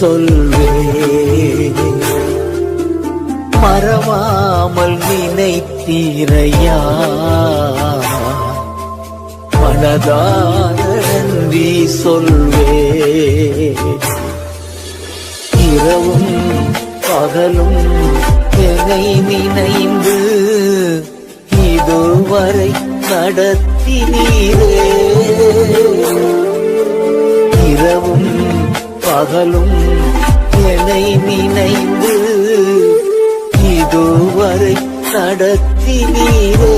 சொல்வேன். மறவாமல் நினைத்தீரையா, மனதார நன்றி சொல்வேன். இரவும் பகலும் என்னை நினைந்து இதுவரை நடத்தினீரே. இரவும் பகலும் என்னை நினைந்து இதுவரை நடத்தினீரே.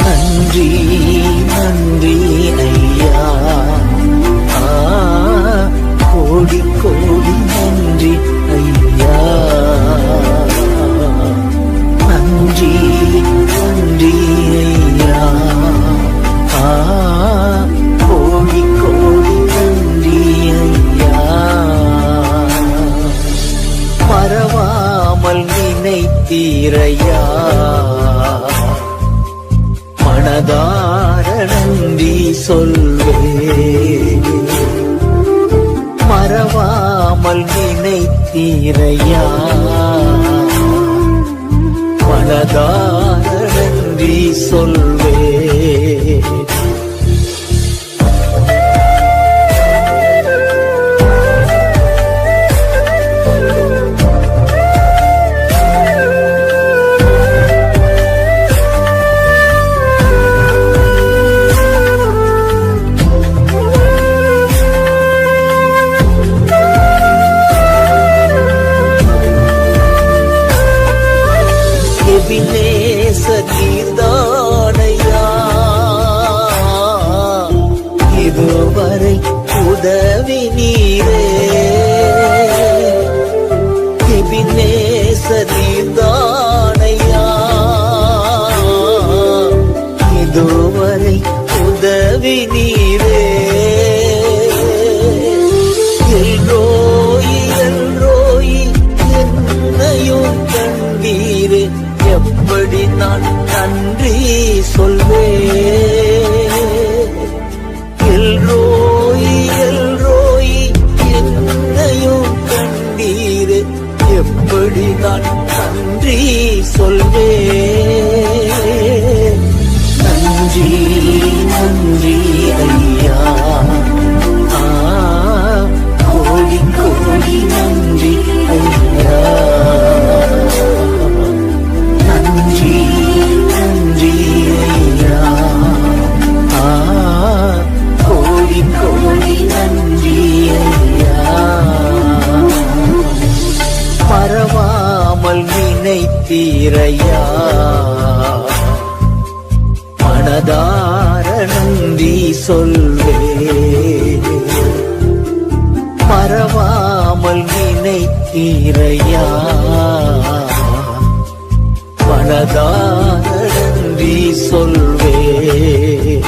நன்றி நன்றி ஐயா, கோடி கோடி நன்றி ஐயா. நன்றி நன்றி ஐயா, கோடி கோடி நன்றி ஐயா. மறவாமல் நினைத்தீரையா, மனதார நன்றி சொல்வேன். மறவாமல் நினைத்தீரையா, மனதார நன்றி சொல்வேன். நீர்தானையா, இதுவரை உதவி நீரே. எபினேச நீர்தானையா, இதுவரை உதவி நீரே. எல்ரோயி எல்ரோயி என்னையும் கண்டீரே. எப்படி நான் நன்றி சொல்வேன். எல்ரோயி எல்ரோயி என்னையும் கண்டீரே. எப்படி நான் நன்றி சொல்வேன். நன்றி நன்றி ஐயா, கோடி கோடி நன்றி ஐயா. நன்றி நன்றி ஐயா, கோடி கோடி நன்றி ஐயா. மறவாமல் நினைத்தீரையா, மனதார நன்றி சொல்வேன். மறவாமல் நினைத்தீரையா, மனதார நன்றி சொல்வேன்.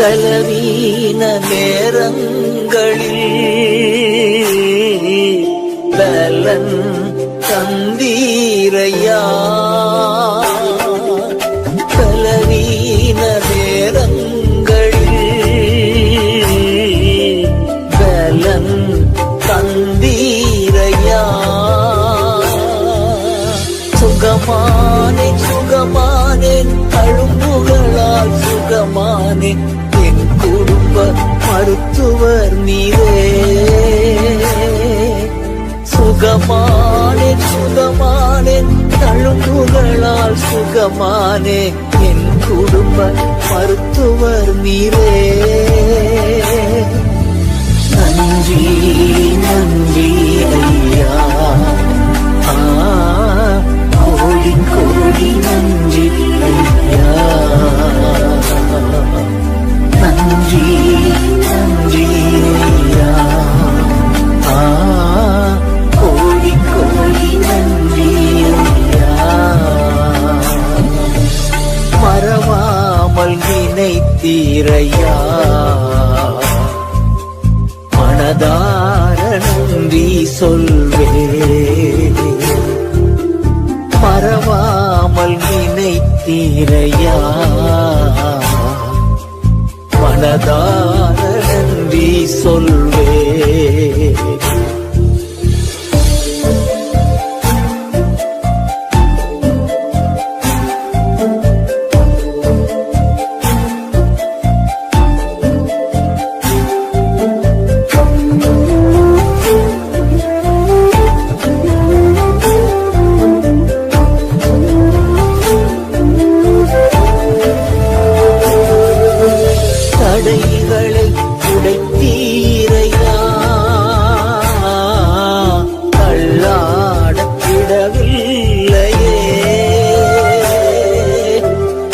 பலவீன நேரங்களில் பலன் தந்தீரையா. பலவீன நேரங்களில் பலன் தந்தீரையா. சுகமானே சுகமானே அழும்புகளால் சுகமானே. என் குடும்ப மருத்துவர் நீரே. சுகமானே சுகமானே தழும்புகளால் சுகமானே. என் குடும்ப மருத்துவர் நீரே. நன்றி நன்றி ஐயா, கோடி கோடி நன்றி ஐயா. நன்றி நன்றி ஐயா, கோடி கோடி நன்றி உரைத்தீரையா மனதார நன்றி சொல்வே தடைகளை உடைத்தீரையா தள்ளாடக் விடவில்லையே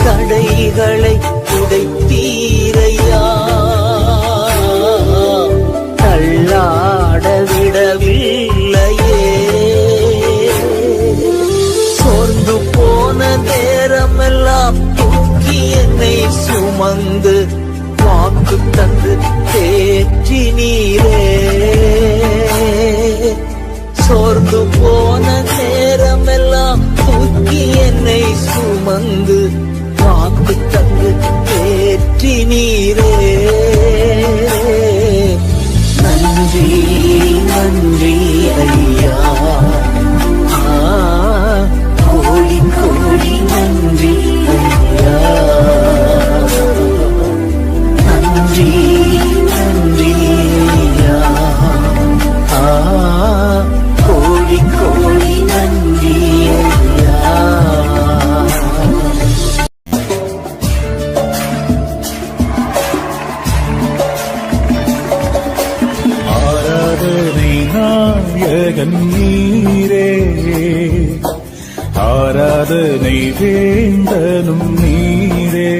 தடைகளை உடைத்தீரையா தள்ளாட விடவில்லையே சோர்ந்து போன நேரமெல்லாம் தூக்கி என்னை சுமந்து வாக்கு தந்து தேற்றி நீரே சோர்ந்து போன நேரமெல்லாம் தூக்கி என்னை சுமந்து வாக்கு தந்து தேற்றி நீரே நன்றி நன்றி ஐயா கோடி கோடி நன்றி ஐயா நன்றி நன்றி ஐயா கோடி கோடி நன்றி ஐயா ஆராதனை நாயகன் நீரே ஆராதனை வேந்தனும் நீரே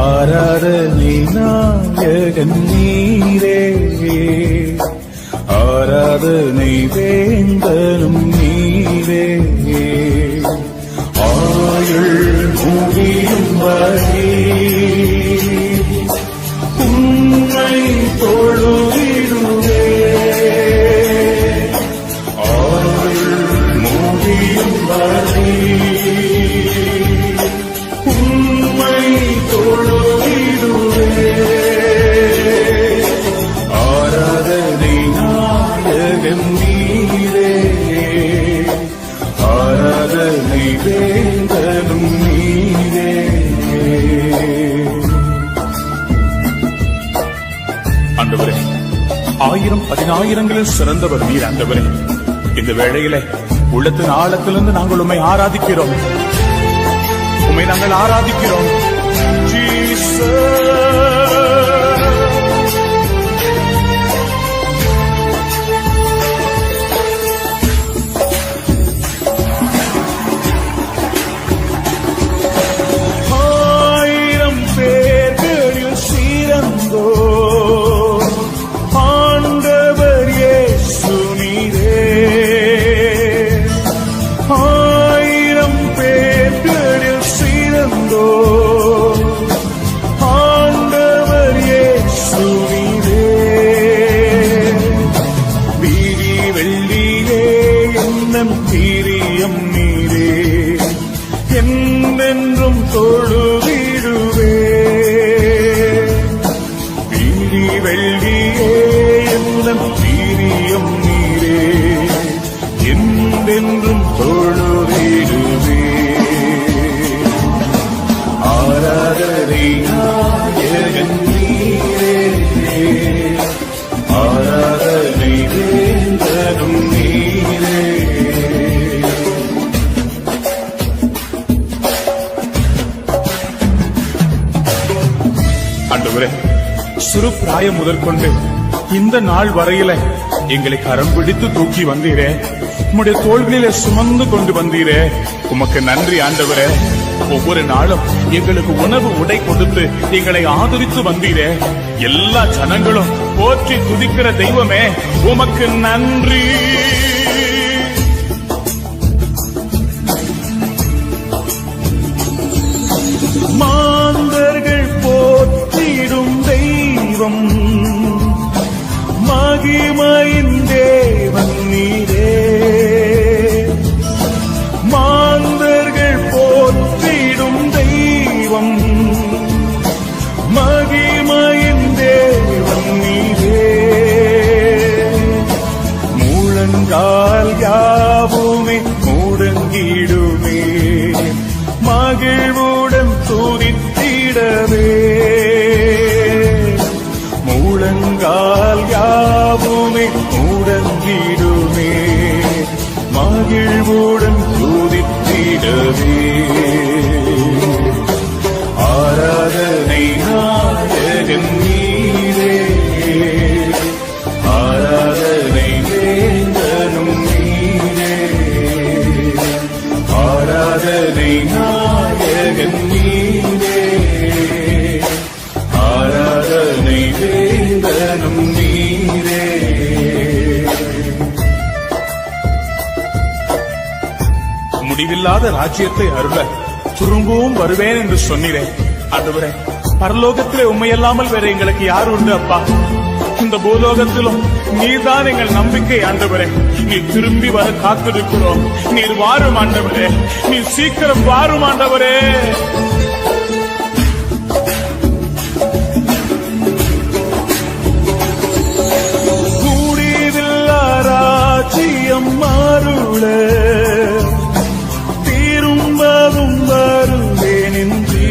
ஆராதனை நாயகன் நீரே ஆராதனை வேந்தனும் நீரே ஆயுள் முடியும் வரை உம்மை தொழுதிடுவே ஆயுள் முடியும் வரை உம்மை தொழுதிடுவே ஆராதனை நாயகன் நீரே ஆராதனை வேந்தனும் நீரே ஆண்டவரே, 1000-10,000ங்களில் சிறந்தவர் நீர் ஆண்டவரே. இந்த வேளையிலே உள்ளத்தின் ஆழத்திலிருந்து நாங்கள் உம்மை ஆராதிக்கிறோம். உம்மை நாங்கள் ஆராதிக்கிறோம். தீரியம் நீரே என்றென்றும் தொழுதிடுவே வீரி வெள்ளியே என்னும் தீரியம் நீரே என்றென்றும் தொழுதிடுவே ஆராதனை நாயகன் நீரே ஆராதனை வேந்தனும் நீரே ஆண்டவரே, சிறு பிராயம் முதற்கொண்டு இந்த நாள் வரையில எங்களை கரம் பிடித்து தூக்கி வந்தீரே, உம்முடைய தோள்களிலே சுமந்து கொண்டு வந்தீரே, உமக்கு நன்றி ஆண்டவரே. ஒவ்வொரு நாளும் எங்களுக்கு உணவு உடை கொடுத்து எங்களை ஆதரித்து வந்தீரே, எல்லா ஜனங்களும் போற்றி துதிக்கிற தெய்வமே உமக்கு நன்றி. மாந்தர்கள் போற்றிடும் தெய்வம் மகிமையின் தேவன் நீரே. மாந்தர்கள் மகிழ்வுடன் துதித்திடவே ஆராதனை நாயகன் நீரே ஆராதனை வேந்தனும் நீரே ஆராதனை நாயகன் நீரே ஆராதனை வேந்தனும் நீரே முடிவில்லாத ராஜ்யத்தை அருள திரும்பவும் வருவேன் என்று சொன்னீரே ஆண்டவரே, பரலோகத்திலே உண்மையல்லாமல் வேற எங்களுக்கு யார் உண்டு அப்பா? இந்த பூலோகத்திலும் நீர்தான் எங்கள் நம்பிக்கை ஆண்டவரே. நீர் திரும்பி வர காத்திருக்கிறோம். நீர் வாரும் ஆண்டவரே, நீர் சீக்கிரம் வாரும் ஆண்டவரே. கூடியதில்லா ராஜ்யம் அருள திரும்பவும் வருவேன் என்று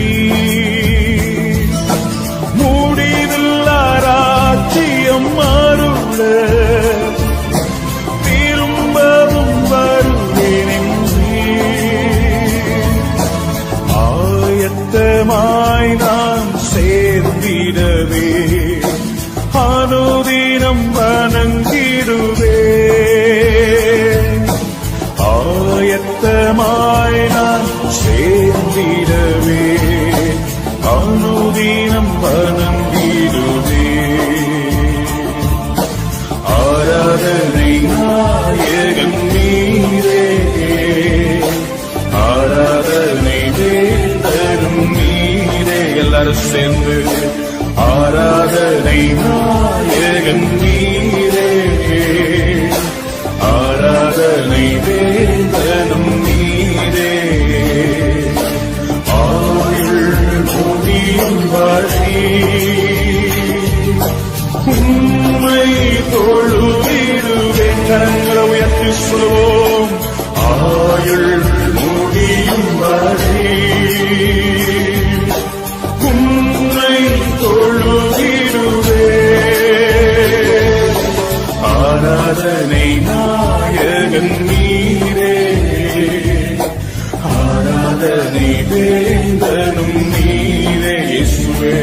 முடிவில்லா ராஜ்யம் அருள திரும்பவும் வருவேன் என்று ஆயத்தமாய் நான் சேர்ந்திடவே அனுதினம் வணங்கிடுவே ஆயத்தமாய் நான் சேர்ந்திடவே அனுதினம் வணங்கிடுவே ஆராதனை நாயகன் நீரே ஆராதனை வேந்தரும் நீரே எல்லாரும் சேர்ந்து ஆராதனை நாயகன் நீரே ஆராதனை வேந்தனும் நீரே ஆயுள் முடியும் வரை உம்மை தொழுதிடுவேன். கரங்களை உயர்த்தி சொல்வோம். ஆயுள் முடியும் வரை உம்மை தொழுதிடுவேன். ஆராதனை நாயகன் நீரே ஆராதனை வேந்தனும் நீரே இயேசுவே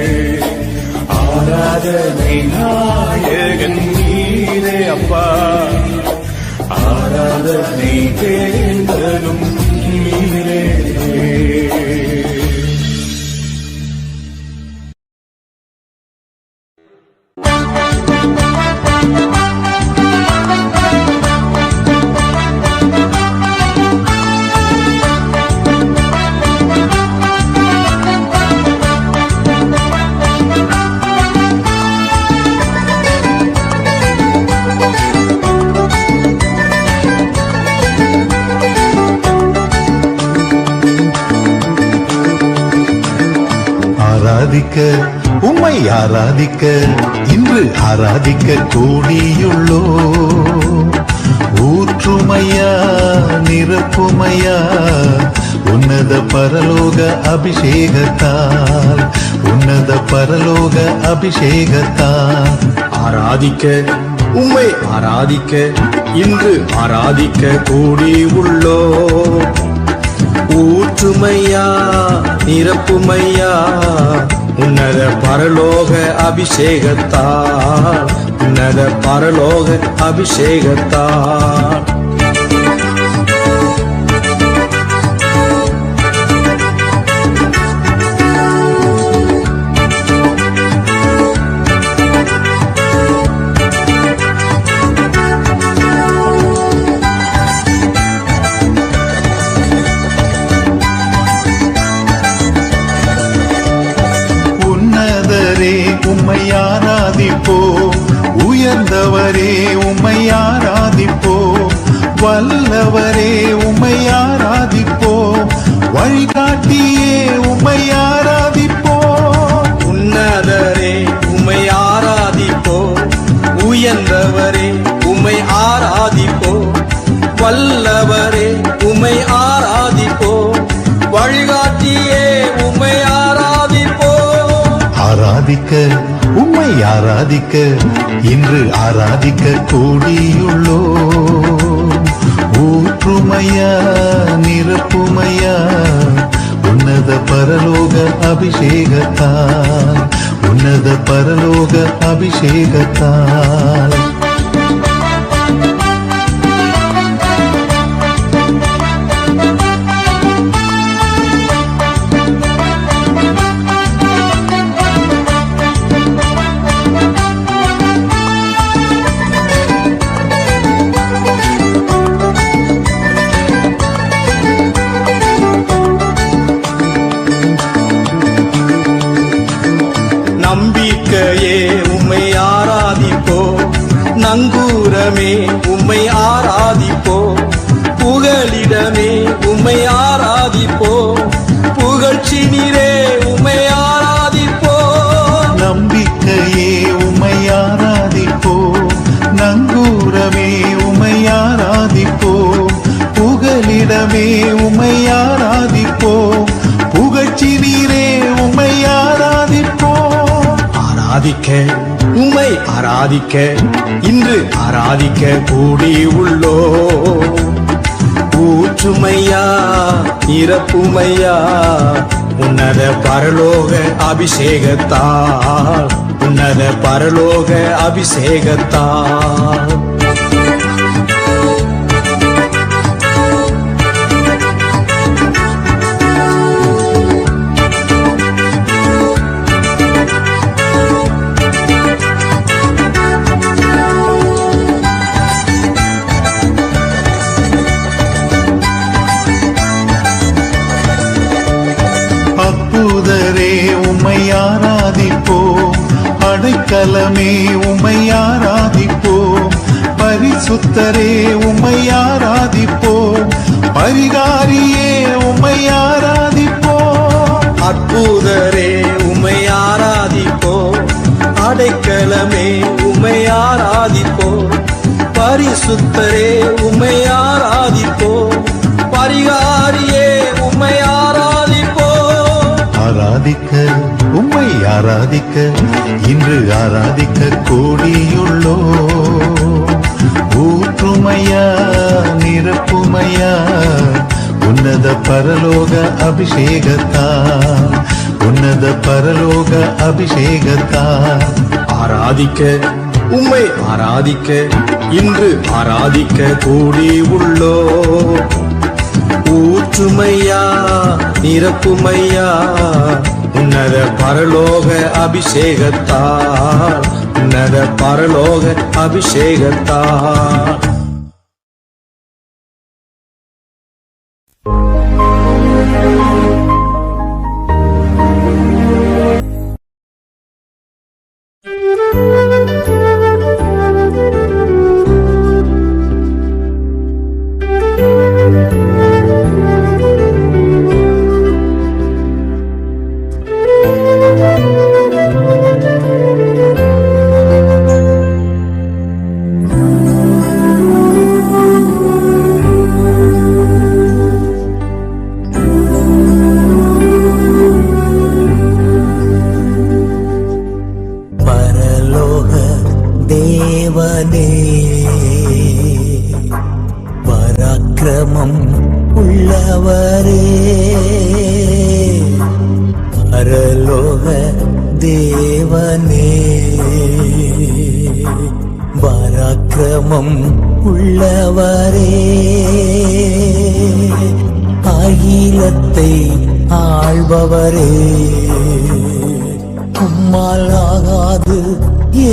ஆராதனை நாயகன் நீரே அப்பா ஆராதனை வேந்தனும் நீரே. ஆராதிக்க உம்மை ஆராதிக்க இன்று ஆராதிக்க கூடியுள்ளோ ஊற்றுமையா நிரப்புமையா உன்னத பரலோக அபிஷேகத்தால் உன்னத பரலோக அபிஷேகத்தால் ஆராதிக்க உம்மை ஆராதிக்க இன்று ஆராதிக்க கூடியுள்ளோ ஊற்றுமையா நிரப்புமையா உன்னத பரலோக அபிஷேகத்தால் உன்னத பரலோக அபிஷேகத்தால் உம்மை ஆராதிப்போம் உயர்ந்தவரே உம்மை ஆராதிப்போம் வல்லவரே உம்மை ஆராதிப்போம் வழிகாட்டியே உம்மை ஆராதிப்போம் உன்னதரே உம்மை ஆராதிப்போம் உயர்ந்தவரே உம்மை ஆராதிப்போம் வல்லவரே உம்மை ஆராதிப்போம் வழிகாட்டியே உம்மை ஆராதிக்க உம்மை ஆராதிக்க இன்று ஆராதிக்க கூடியுள்ளோ ஊற்றுமையா நிரப்புமையா உன்னத பரலோக அபிஷேகத்தால் உன்னத பரலோக அபிஷேகத்தால் நம்பிக்கையே உம்மை ஆராதிப்போ, நங்கூரமே உம்மை ஆராதிப்போ, புகலிடமே உம்மை ஆராதிப்போ, புகழ்ச்சி நீரே உம்மை ஆராதிப்போ. நம்பிக்கையே உம்மை ஆராதிப்போ, நங்கூரமே உம்மை ஆராதிப்போ, புகலிடமே உம்மை ஆராதிப்போ, புகழ்ச்சி நீரே உம்மை ஆராதிப்போ. ஆராதிக்க உம்மை ஆராதிக்க இன்று ஆராதிக்க கூடி உள்ளோ. ஊற்றுமையா நிரப்புமையா உன்னத பரலோக அபிஷேகத்தால் உன்னத பரலோக அபிஷேகத்தால். உம்மை ஆராதிப்போம், அடைக்கலமே உம்மை ஆராதிப்போம், பரிசுத்தரே உம்மை ஆராதிப்போம், பரிகாரியே உம்மை ஆராதிப்போம். அற்புதரே உம்மை ஆராதிப்போம், அடைக்கலமே உம்மை ஆராதிப்போம், பரிசுத்தரே உம்மை ஆராதிப்போம், பரிகாரியே உம்மை ஆராதிப்போம். ஆராதிக்க உம்மை ஆராதிக்க இன்று ஆராதிக்க கூடியுள்ளோ. ஊற்றுமையா நிரப்புமையா உன்னத பரலோக அபிஷேகத்தால் உன்னத பரலோக அபிஷேகத்தால். ஆராதிக்க உம்மை ஆராதிக்க இன்று ஆராதிக்க கூடி உள்ளோ. ஊற்றுமையா நிரப்புமையா உன்னத பரலோக அபிஷேகத்தால் உன்னத பரலோக அபிஷேகத்தால். பராக்கிரமம் உள்ளவரே, பரலோக தேவனே, பராக்கிரமம் உள்ளவரே, அகிலத்தை ஆள்பவரே, உம்மால் ஆகாது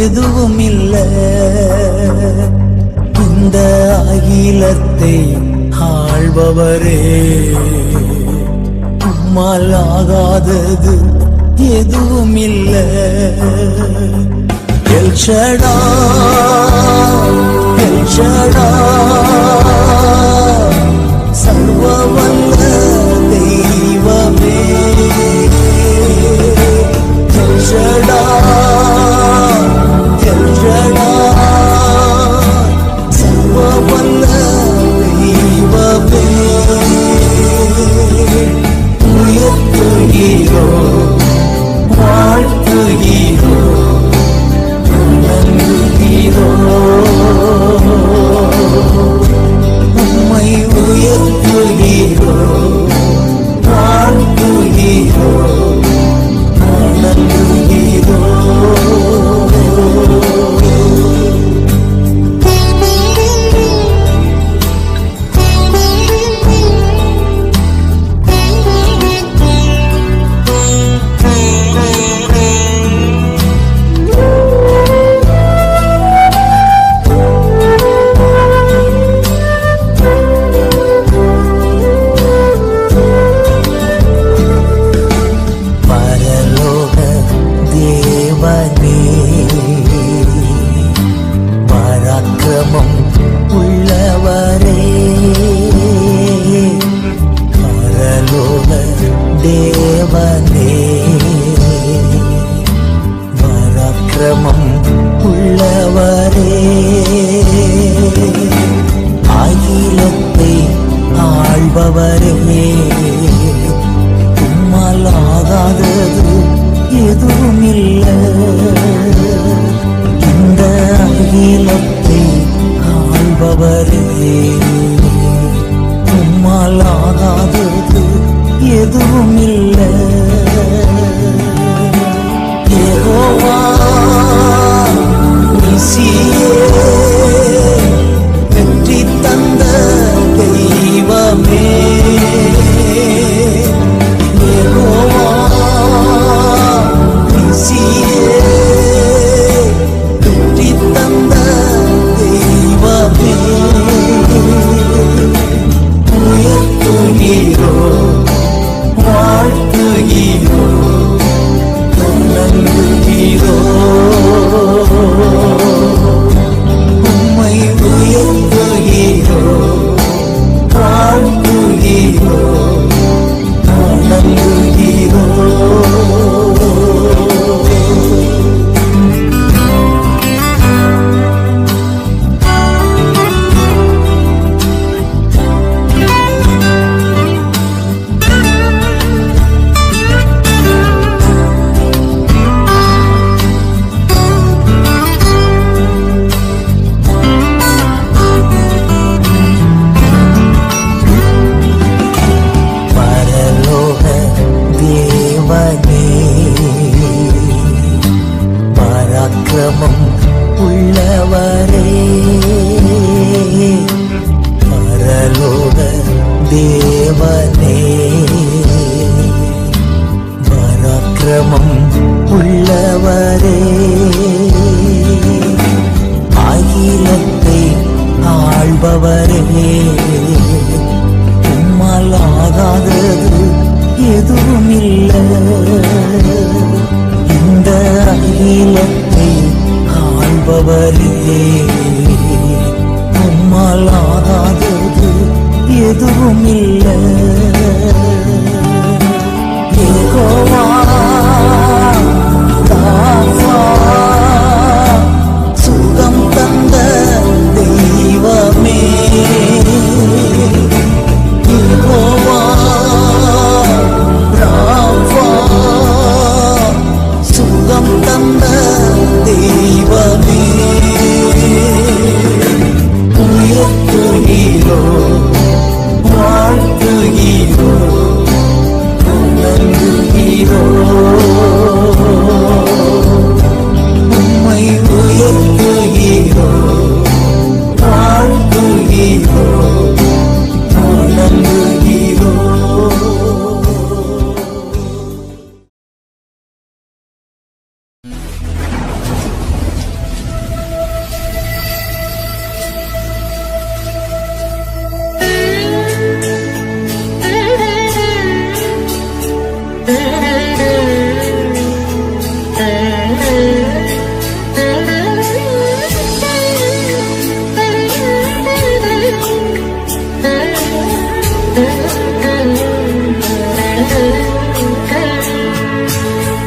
எதுவும் இல்லை. இந்த அகிலத்தை ஆள்பவரே, உம்மால் ஆகாதது எதுவும் இல்லை. எல் ஷடாய், எல் ஷடாய், சர்வ வல்ல தெய்வமே. எல் ஷடாய், எல் ஷடாய், சர்வ வல்ல தெய்வமே. உயர்த்துகிறோம், வாழ்த்துகிறோம், வணங்குகிறோம். உம்மை தேவனே பராக்கிரமம் உள்ளவரே அகிலத்தை ஆள்பவரே உம்மால் ஆகாதது எதுவுமில்லை இந்த அகிலத்தை ஆள்பவரே உம்மால் ஆகாதது எதுவுமில்லை யெகோவா நிசியே வெற்றி தந்த தெய்வமே யெகோவா நிசியே வெற்றி தந்த தெய்வமே உயர்த்துகிறோ வாழ்த்துகிறோ வணங்குகிறோ உம்மை உயர்த்துகிறோ வாழ்த்துகிறோ வணங்குகிறோ பராக்கிரமம் உள்ளவரே பரலோக தேவனே பராக்கிரமம் உள்ளவரே அகிலத்தை ஆள்பவரே உம்மால் ஆகாதது எதுவுமில்லை இந்த அகிலத்தை ஆள்பவரே உம்மால் ஆகாதது எதுவுமில்லை யெகோவா ராஃபா சுகம் தந்த தெய்வமே யெகோவா ராஃபா சுகம் தந்த தெய்வமே உயர்த்துகிறோ வாழ்த்துகிறோ வணங்குகிறோ உம்மை உயர்த்துகிறோ வாழ்த்துகிறோ வணங்குகிறோ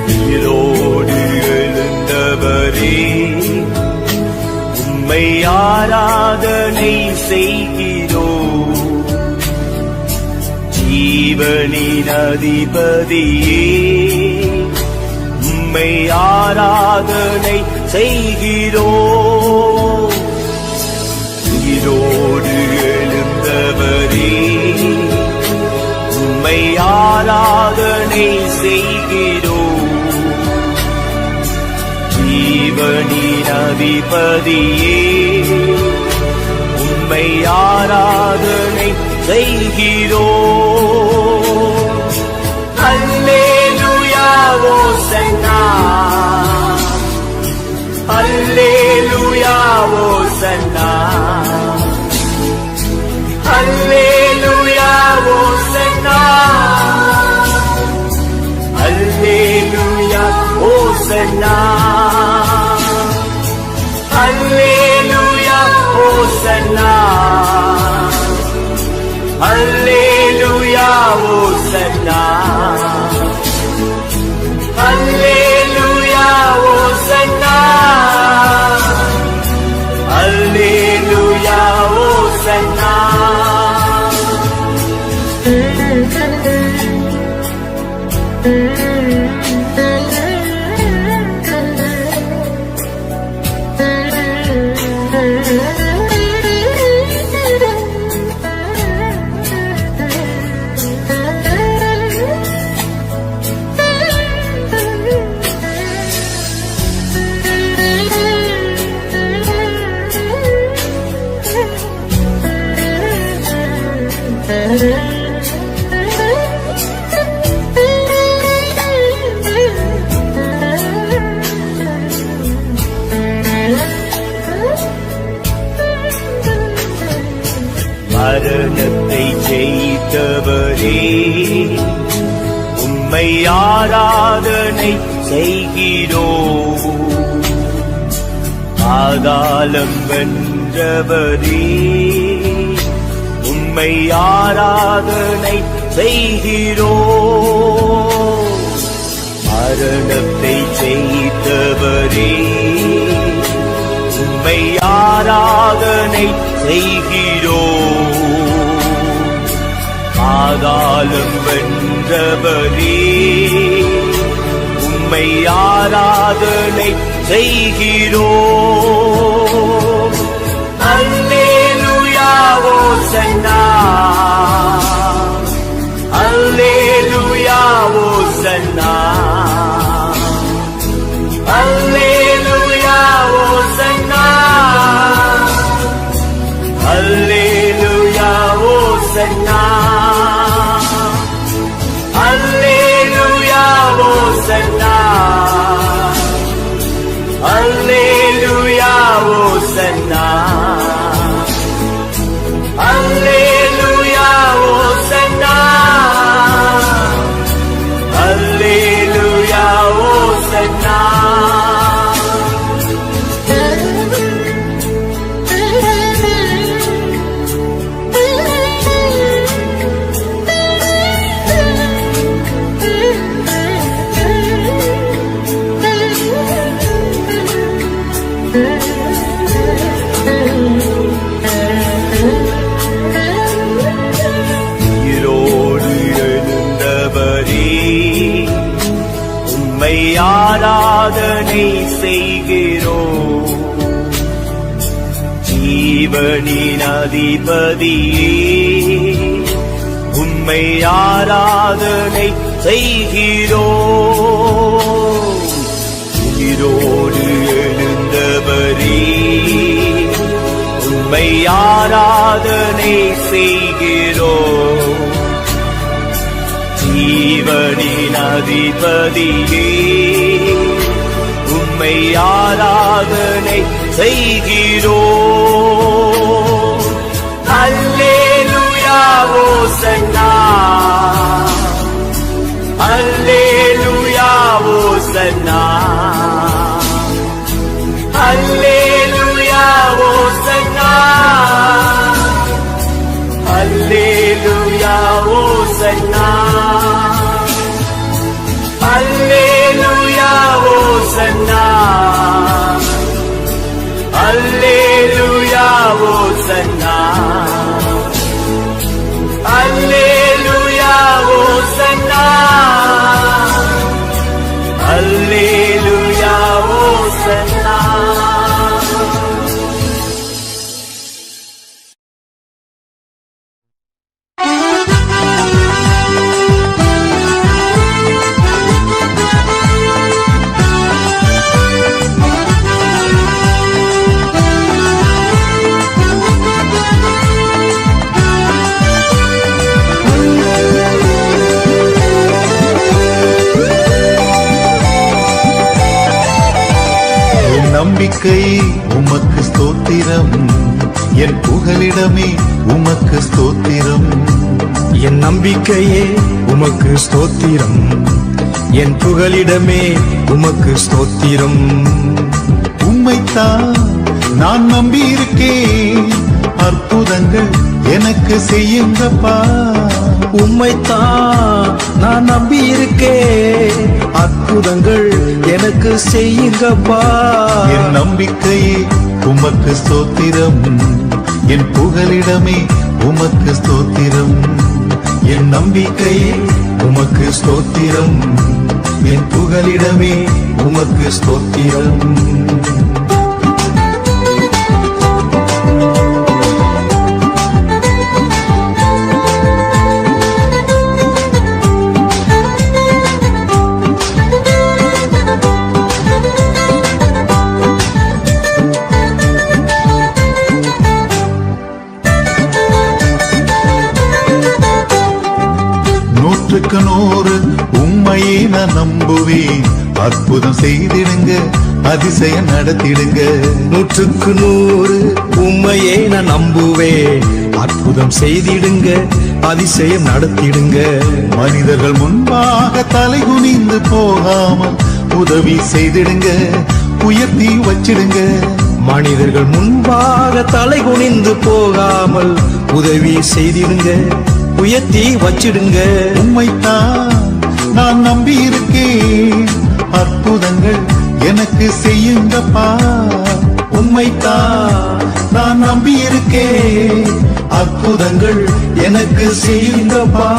உயிரோடு எழுந்தவரே உம்மை ஆராதனை செய்கிறோம் ஜீவனின் அதிபதியே உம்மை ஆராதனை செய்கிறோம் உயிரோடு எழுந்தவரே உம்மை ஆராதனை செய்கிறோம் ஜீவனின் அதிபதியே உம்மை ஆராதனை செய்கிறோம் அல்லேலூயா ஓசன்னா அல்லேலூயா ஓசன்னா அல்லேலூயா ஓசன்னா அல்லேலூயா ஓசன்னா அல்லேலூயா ஓசன்னா அல்லேலூயா ஓசன்னா அல்லேலூயா ஓசன்னா அல்லேலூயா ஓசன்னா மரணத்தை ஜெயித்தவரே உம்மை ஆராதனை செய்கிறோம் பாதாளம் வென்றவரே உம்மை ஆராதனை செய்கிறோம் மரணத்தை ஜெயித்தவரே உம்மை ஆராதனை செய்கிறோம் பாதாளம் வென்றவரே உம்மை ஆராதனை செய்கிறோம் அல்லேலூயா ஓசன்னா அல்லேலூயா ஓசன்னா அல்லேலூயா ஓசன்னா அல்லேலூயா ஓசன்னா அல்லேலூயா ஓசன்னா அல்லேலூயா ஓசன்னா அல்லேலூயா ஓசன்னா அல்லேலூயா ஓசன்னா உயிரோடு எழுந்தவரே உம்மை ஆராதனை செய்கிறோம் ஜீவனின் அதிபதியே உம்மை ஆராதனை செய்கிறோம் உயிரோடு எழுந்தவரே உம்மை ஆராதனை செய்கிறோம் ஜீவனின் அதிபதியே உம்மை ஆராதனை செய்கிறோம் அல்லேலூயா ஓசன்னா அல்லேலூயா ஓசன்னா அல்லேலூயா ஓசன்னா அல்லேலூயா ஓசன்னா அல்லேலூயா ஓசன்னா அல்லேலூயா ஓசன்னா அல்லேலூயா ஓசன்னா அல்லேலூயா ஓசன்னா நம்பிக்கை உமக்கு ஸ்தோத்திரம் என் புகலிடமே உமக்கு ஸ்தோத்திரம் என் நம்பிக்கையே உமக்கு ஸ்தோத்திரம் என் புகலிடமே உமக்கு ஸ்தோத்திரம் உம்மைத்தான் நான் நம்பி இருக்கேன் அற்புதங்கள் எனக்கு செய்யுங்கப்பா உம்மைத்தான் நான் நம்பி இருக்கேன், அற்புதங்கள் எனக்கு செய்யுங்கப்பா. என் நம்பிக்கையே உமக்கு ஸ்தோத்திரம், என் புகலிடமே உமக்கு ஸ்தோத்திரம். என் நம்பிக்கையே உமக்கு ஸ்தோத்திரம், என் புகலிடமே உமக்கு ஸ்தோத்திரம். நூற்றுக்கு நூறு உம்மையே நான் நம்புவேன், அற்புதம் செய்திடுங்க, அதிசயம் நடத்திடுங்க. நூற்றுக்கு நூறு உம்மையே நான் நம்புவேன், அற்புதம் செய்திடுங்க, அதிசயம் நடத்திடுங்க. மனிதர்கள் முன்பாக தலை குனிந்து போகாமல் உதவி செய்திடுங்க, உயர்த்தி வச்சிடுங்க. மனிதர்கள் முன்பாக தலை குனிந்து போகாமல் உதவி செய்திடுங்க, உயர்த்தி வச்சிடுங்க. உம்மைத்தான் நான் நம்பி இருக்கேன், அற்புதங்கள் எனக்கு செய்யுங்கப்பா. உம்மைத்தான் நான் நம்பி இருக்கேன், அற்புதங்கள் எனக்கு செய்யுங்கப்பா.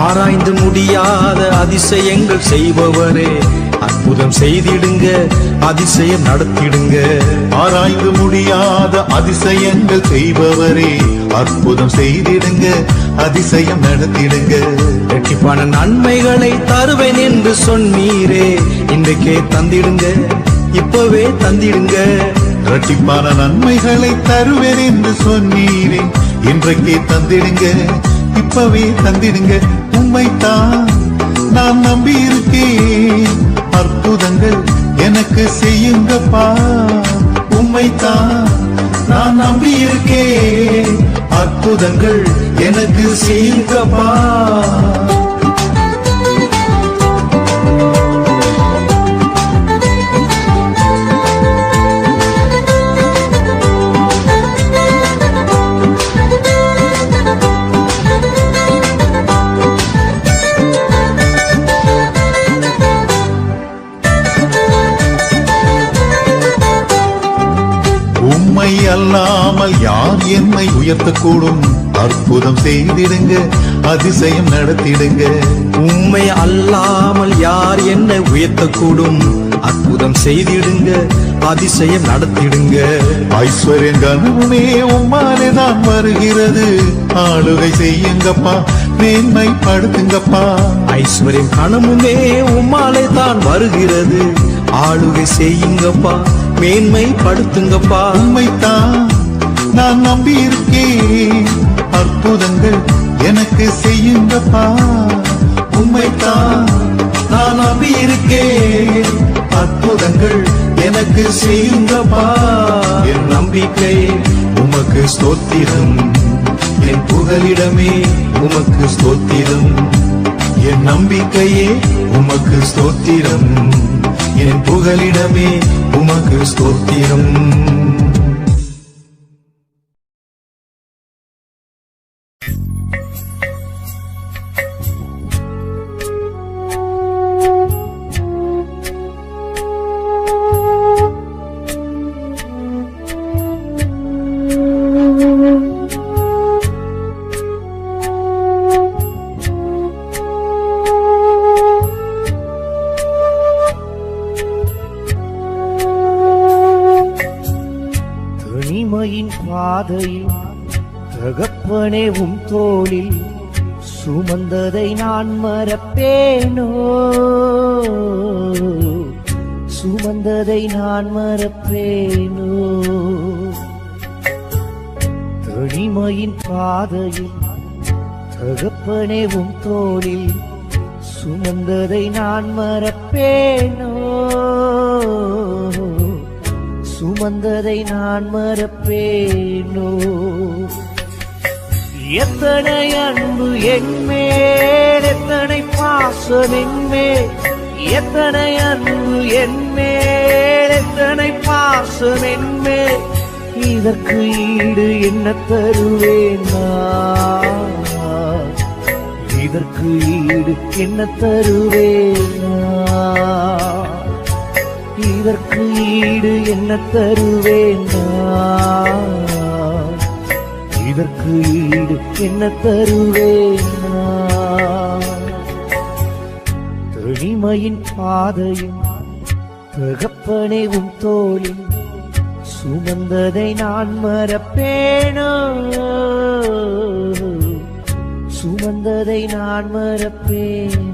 ஆராய்ந்து முடியாத அதிசயங்கள் செய்பவரே, அற்புதம் செய்திடுங்க, அதிசயம் நடத்திடுங்க. ஆராய்ந்து முடியாத அதிசயங்கள் செய்பவரே, அற்புதம் செய்திடுங்க, அதிசயம் நடத்திடுங்க. இரட்டிப்பான நன்மைகளை தருவேன் என்று சொன்னீரே, இன்றைக்கே தந்திடுங்க, இப்பவே தந்திடுங்க. இரட்டிப்பான நன்மைகளை தருவேன் என்று சொன்னீரே, இன்றைக்கே தந்திடுங்க, இப்பவே தந்திடுங்க. உம்மைத்தான் நான் நம்பி இருக்கேன், அற்புதங்கள் எனக்கு செய்யுங்கப்பா. உம்மைத்தான் நான் நம்பி இருக்கேன், அற்புதங்கள் எனக்கு செய்யுங்கப்பா. உம்மை அல்லாமல் யார் என்னை உயர்த்தக்கூடும், அற்புதம் செய்திடுங்க, அதிசயம் நடத்திடுங்க. உம்மை அல்லாமல் யார் என்னை உயர்த்தக்கூடும், அற்புதம் செய்திடுங்க, அதிசயம் நடத்திடுங்க. ஐஸ்வர்யம் கனவுமே உம்மாலே தான் வருகிறது, ஆளுகை செய்யுங்கப்பா, மேன்மைப்படுத்துங்கப்பா. ஐஸ்வர்யம் கனமுமே உம்மாலே தான் வருகிறது, ஆளுகை செய்யுங்கப்பா, மேன்மைப்படுத்துங்கப்பா. உம்மைத்தான் நான் நம்பி இருக்கேன், அற்புதங்கள் எனக்கு செய்யுங்கப்பா. உம்மைத்தான் நான் நம்பி இருக்கேன், அற்புதங்கள் எனக்கு செய்யுங்கப்பா. என் நம்பிக்கை உமக்கு ஸ்தோத்திரம், என் புகலிடமே உமக்கு ஸ்தோத்திரம். என் நம்பிக்கையே உமக்கு ஸ்தோத்திரம், என் புகலிடமே உமக்கு ஸ்தோத்திரம். தனிமையின் பாதையில் தகப்பனே உம் தோளில் சுமந்ததை நான் மறப்பேனோ, சுமந்ததை நான் மறப்பேனோ. தனிமையின் பாதையில் தகப்பனே உம் தோளில் சுமந்ததை நான் மறப்பேனோ, சும சுமந்ததை நான் மறப்பேனோ? எத்தனை அன்பு என்மேல், எத்தனை பாசம் என்மேல், எத்தனை அன்பு என்மேல், எத்தனை பாசம் என்மேல், இதற்கு ஈடு என்ன தருவேன் நான்? இதற்கு ஈடு என்ன தருவேன் நான்? இதற்கு ஈடு என்ன தருவேன் நான்? இதற்கு ஈடு என்ன தருவேன் நான்? தனிமையின் பாதையும் தகப்பனே உம் தோளில் சுமந்ததை நான் மறப்பேனோ? சுமந்ததை நான் மறப்பேனோ?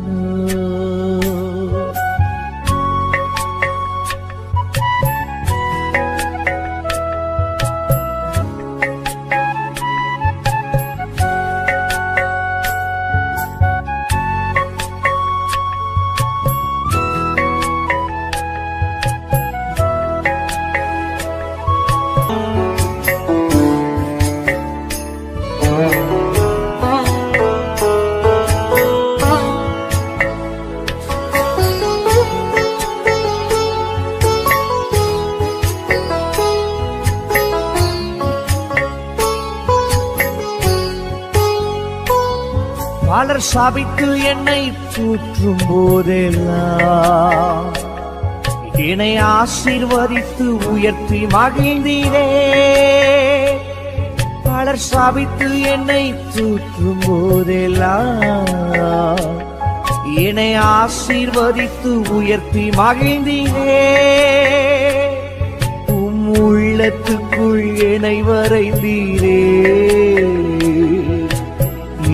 பலர் சாபித்து என்னை தூற்றும் போதெல்லாம் என்னை ஆசீர்வதித்து உயர்த்தி மகிழ்ந்தீரே. பலர் சாபித்து என்னை தூற்றும் போதெல்லாம் என்னை ஆசீர்வதித்து உயர்த்தி மகிழ்ந்தீரே. உம் உள்ளத்துக்குள் என்னை வரைந்தீரே.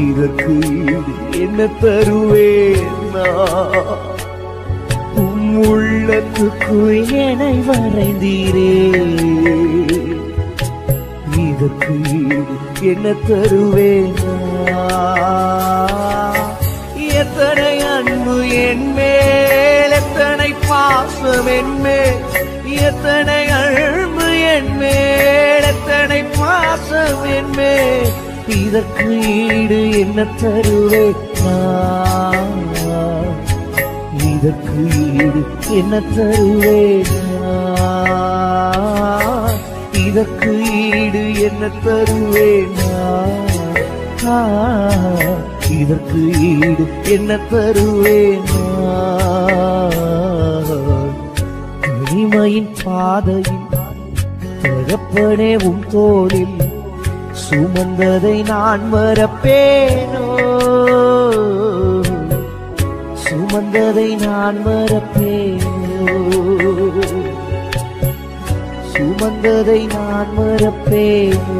இதற்கு ஈடு என்ன தருவேன் நான்? உம் உள்ளத்துக்குள் என்னை வரைந்தீரே. இதற்கு ஈடு என்ன தருவேன் நான்? எத்தனை அன்பு என்மேல், எத்தனை பாசம் என்மேல், எத்தனை அன்பு என்மேல், எத்தனை பாசம் என்மேல், இதற்கு ஈடு என்ன தருவேன் நான்? இதற்கு ஈடு என்ன தருவேன் நான்? இதற்கு ஈடு என்ன தருவேன் நான்? இதற்கு ஈடு என்ன தருவேன் நான்? தனிமையின் பாதையில் தகப்பனே உம் தோளில் சுமந்ததை நான் மறப்பேனோ? சுமந்ததை நான் மறப்பேனோ? சுமந்ததை நான் மறப்பேனோ?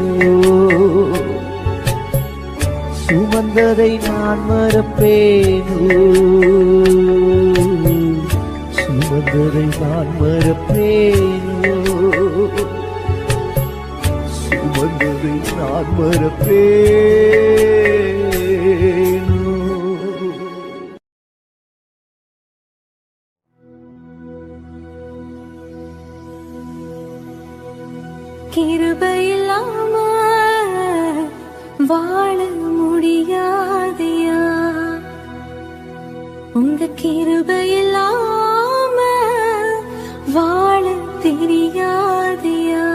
சுமந்ததை நான் மறப்பேனோ? சுமந்ததை நான் மறப்பேனோ? சுமந்ததை நான் மறப்பேனோ? கிருபையில்லாம வாழ முடியாதையா? உங்க கிருபையில்லாம வாழ தெரியாதையா?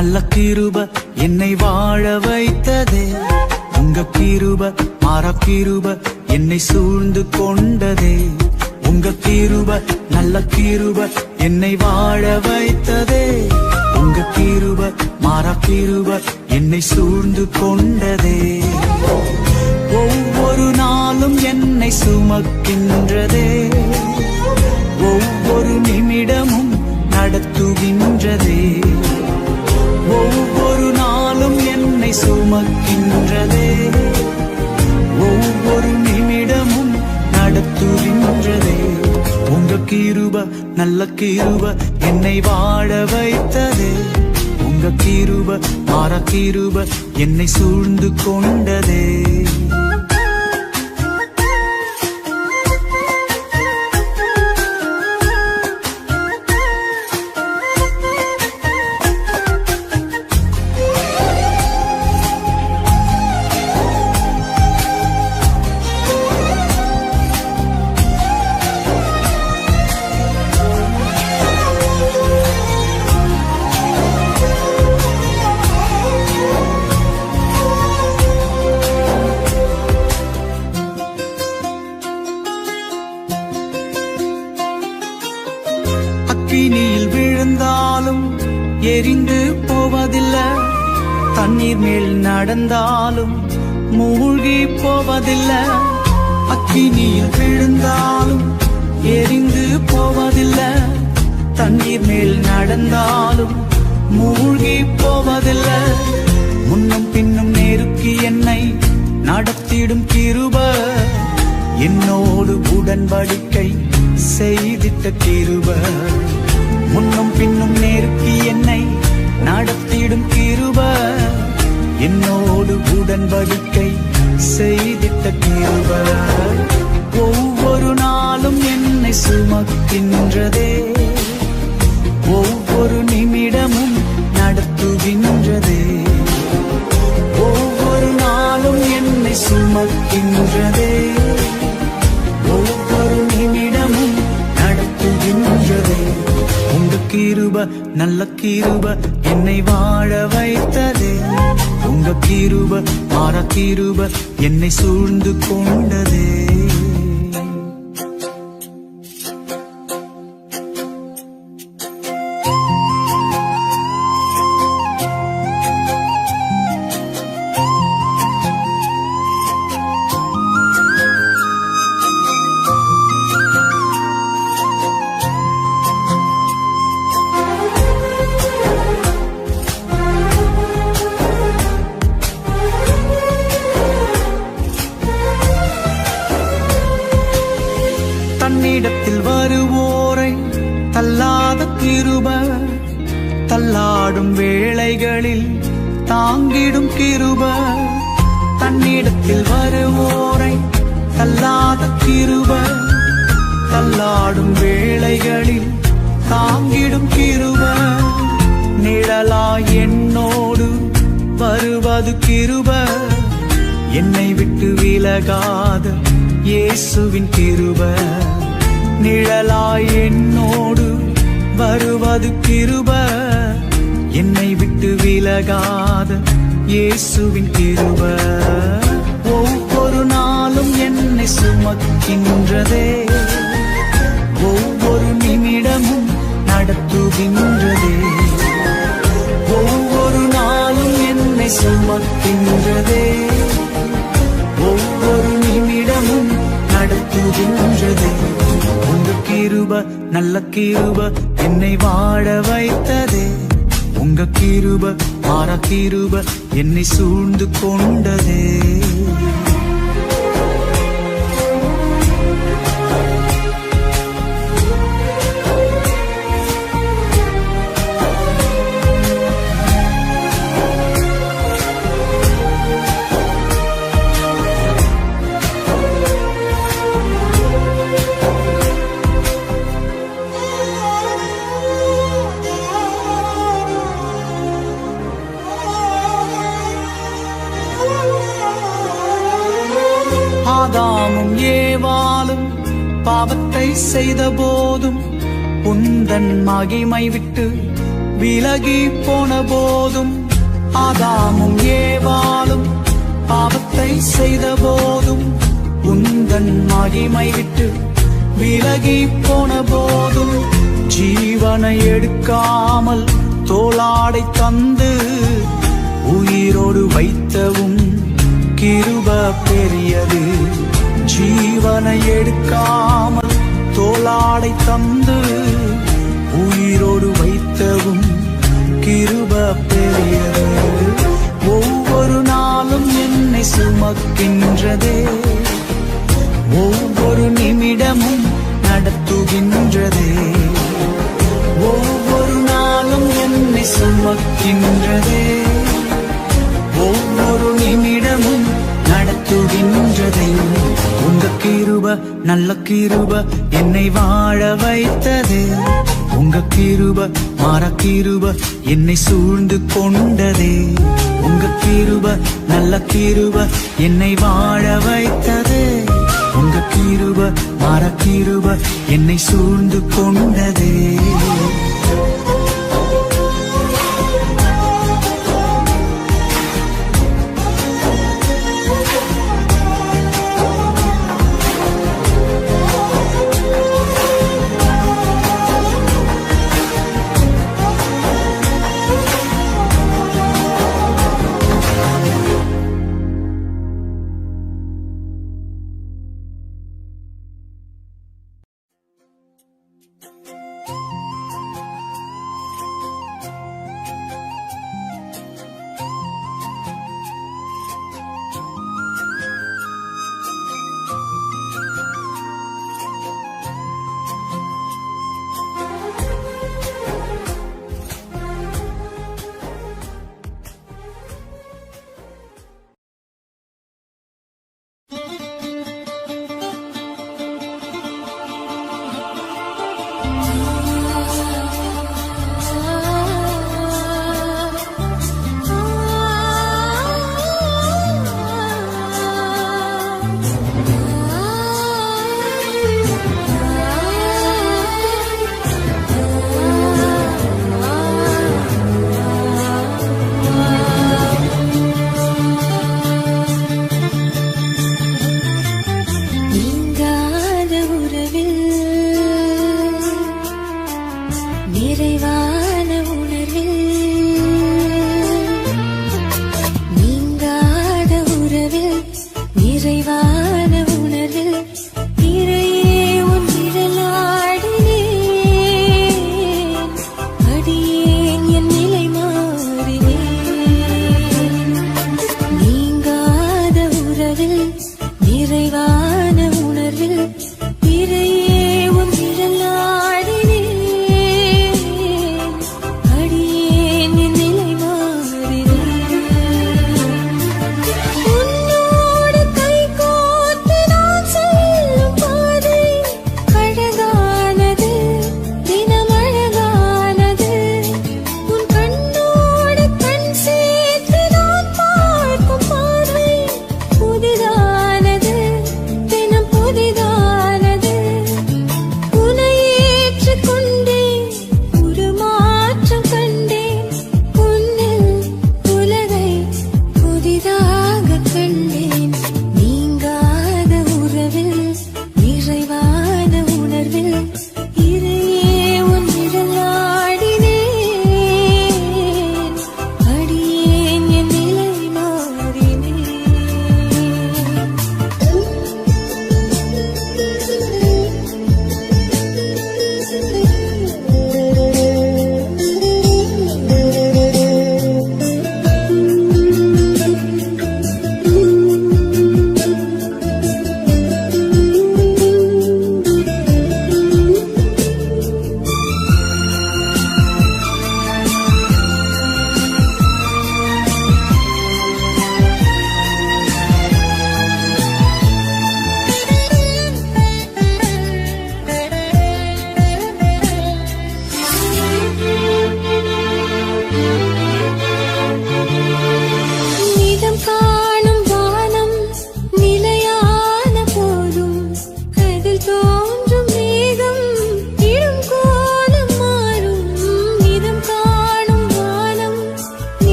நல்ல கிருப என்னை வாழ வைத்ததே. உங்க கிருப மாறா கிருப என்னை சூழ்ந்து கொண்டதே. உங்க கிருப நல்ல கிருப என்னை வாழ வைத்ததே. உங்க கிருப மாறா கிருப என்னை சூழ்ந்து கொண்டதே. ஒவ்வொரு நாளும் என்னை சுமக்கின்றதே. ஒவ்வொரு நிமிடமும் நடத்துகின்றதே. ஒவ்வொரு நாளும் என்னை சுமக்கின்றதே. ஒவ்வொரு நிமிடமும் நடத்துகின்றதே. உங்க கிருப நல்ல கிருப என்னை வாழ வைத்ததே. உங்க கிருப மாறா கிருப என்னை சூழ்ந்து கொண்டதே. அக்கினியில் விழுந்தாலும் எரிந்து போவதில்லை. தண்ணீர் மேல் நடந்தாலும் மூழ்கி போவதில்லை. அக்கினியில் விழுந்தாலும் எரிந்து போவதில்லை. தண்ணீர் மேல் நடந்தாலும் மூழ்கி போவதில்லை. முன்னும் பின்னும் நெருக்கி என்னை நடத்திடும் கிருப என்னோடு உடன்படிக்கை செய்திட்ட கிருப. முன்னும் பின்னும் நெருக்கி என்னை நடத்திடும் கிருப என்னோடு உடன்படிக்கை செய்திட்ட கிருப. ஒவ்வொரு நாளும் என்னை சுமக்கின்றதே. ஒவ்வொரு நிமிடமும் நடத்துகின்றதே. ஒவ்வொரு நாளும் என்னை சுமக்கின்றதே. ஒவ்வொரு நிமிடமும் நடத்துகின்றதே. உங்க கிருப நல்ல கிருப என்னை வாழ வைத்ததே. உங்க கிருப மாறா கிருப என்னை சூழ்ந்து கொண்டதே. தன்னிடத்தில் வருவோரை தள்ளாத கிருப. தள்ளாடும் வேளைகளில் தாங்கிடும் கிருப. தன்னிடத்தில் வருவோரை தள்ளாத கிருப. தள்ளாடும் வேளைகளில் தாங்கிடும் கிருப. நிழலாய் என்னோடு வருவது கிருப. என்னை விட்டு விலகாத இயேசுவின் கிருப. நிழலாய் என்னோடு வருவது கிருப. என்னை விட்டு விலகாத இயேசுவின் கிருப. ஒவ்வொரு நாளும் என்னை சுமக்கின்றதே. ஒவ்வொரு நிமிடமும் நடத்துகின்றதே. ஒவ்வொரு நாளும் என்னை சுமக்கின்றதே. ஒவ்வொரு நிமிடமும் நடத்துகின்றதே. உங்க கிருப நல்ல கிருப என்னை வாழ வைத்ததே. உங்க கிருப மாறா கிருப என்னை சூழ்ந்து கொண்டதே. ஆதாமும் ஏவாளும் பாவத்தை செய்த போதும் உந்தன் மகிமை விட்டு விலகி போன போதும் ஆதாமும் ஏவாளும் பாவத்தை செய்த போதும் உந்தன் மகிமை விட்டு விலகி போன போதும் ஜீவனை எடுக்காமல் தோளாடை தந்து உயிரோடு வைத்தவும் கிருப பெரியது. ஜீவனை எடுக்காமல் தோளாடை தந்து உயிரோடு வைத்தவும் கிருப பெரியது. ஒவ்வொரு நாளும் என்னை சுமக்கின்றதே, ஒவ்வொரு நிமிடமும் நடத்துகின்றதே. ஒவ்வொரு நாளும் என்னை சுமக்கின்றதே, ஒவ்வொரு நிமிடமும் நடத்துகின்றதே. உங்க கிருப நல்ல கிருப என்னை வாழ வைத்ததே. உங்க கிருப மாற கிருப என்னை சூழ்ந்து கொண்டதே. உங்க கிருப நல்ல கிருப என்னை வாழ வைத்ததே. உங்க கிருப மாற கிருப என்னை சூழ்ந்து கொண்டதே.